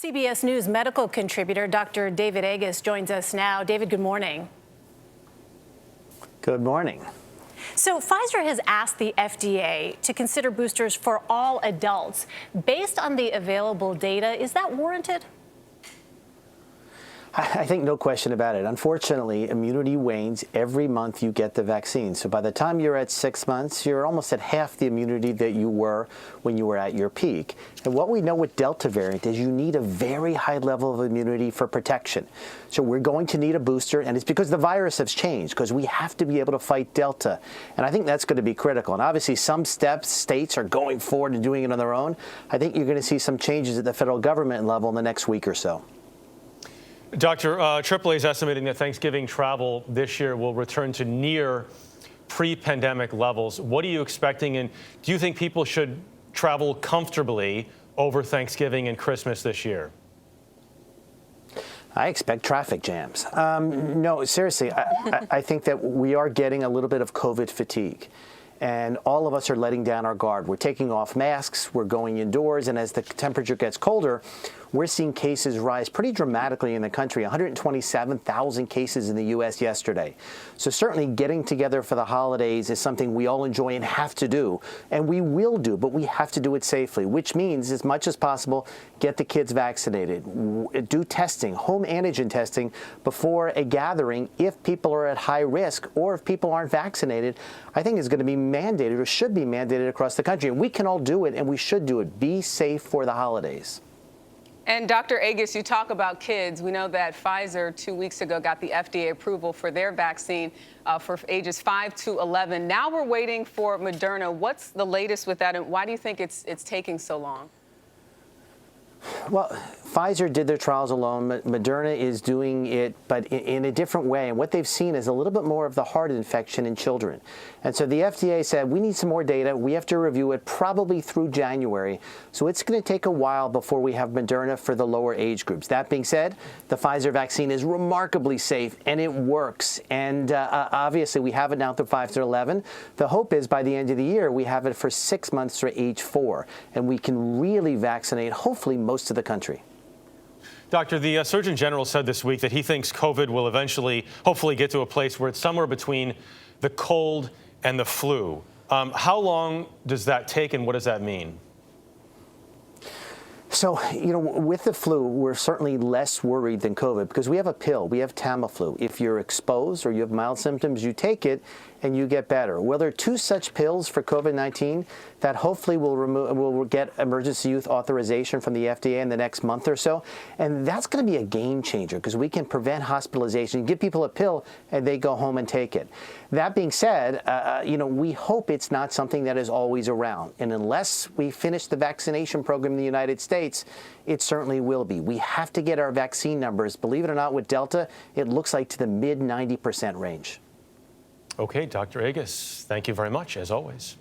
CBS News medical contributor Dr. David Agus joins us now. David, good morning. Good morning. So Pfizer has asked the FDA to consider boosters for all adults. Based on the available data, is that warranted? I think no question about it. Unfortunately, immunity wanes every month you get the vaccine. So by the time you're at 6 months, you're almost at half the immunity that you were when you were at your peak. And what we know with Delta variant is you need a very high level of immunity for protection. So we're going to need a booster, and it's because the virus has changed, because we have to be able to fight Delta. And I think that's going to be critical. And obviously some states are going forward and doing it on their own. I think you're going to see some changes at the federal government level in the next week or so. Dr. AAA is estimating that Thanksgiving travel this year will return to near pre-pandemic levels. What are you expecting, and do you think people should travel comfortably over Thanksgiving and Christmas this year? I expect traffic jams. No, seriously, I think that we are getting a little bit of COVID fatigue. And all of us are letting down our guard. We're taking off masks, we're going indoors, and as the temperature gets colder, we're seeing cases rise pretty dramatically in the country. 127,000 cases in the U.S. yesterday. So certainly getting together for the holidays is something we all enjoy and have to do, and we will do, but we have to do it safely, which means as much as possible, get the kids vaccinated, do testing, home antigen testing before a gathering if people are at high risk or if people aren't vaccinated. I think is going to be mandated or should be mandated across the country. And we can all do it, and we should do it. Be safe for the holidays. And Dr. Agus, you talk about kids. We know that Pfizer 2 weeks ago got the FDA approval for their vaccine for ages 5 to 11. Now we're waiting for Moderna. What's the latest with that, and why do you think it's taking so long? Well, Pfizer did their trials alone. Moderna is doing it, but in a different way. And what they've seen is a little bit more of the heart infection in children. And so the FDA said, we need some more data. We have to review it probably through January. So it's going to take a while before we have Moderna for the lower age groups. That being said, the Pfizer vaccine is remarkably safe, and it works. And obviously, we have it now through 5 to 11. The hope is by the end of the year, we have it for 6 months through age 4. And we can really vaccinate, hopefully, most of the country. Doctor, the Surgeon General said this week that he thinks COVID will eventually, hopefully, get to a place where it's somewhere between the cold and the flu. How long does that take, and what does that mean? So, with the flu, we're certainly less worried than COVID because we have a pill. We have Tamiflu. If you're exposed or you have mild symptoms, you take it and you get better. Well, there are 2 such pills for COVID-19 that hopefully will get emergency use authorization from the FDA in the next month or so. And that's going to be a game changer because we can prevent hospitalization, give people a pill, and they go home and take it. That being said, we hope it's not something that is always around. And unless we finish the vaccination program in the United States, it certainly will be. We have to get our vaccine numbers, believe it or not, with Delta, it looks like to the mid 90% range. Okay, Dr. Agus, thank you very much, as always.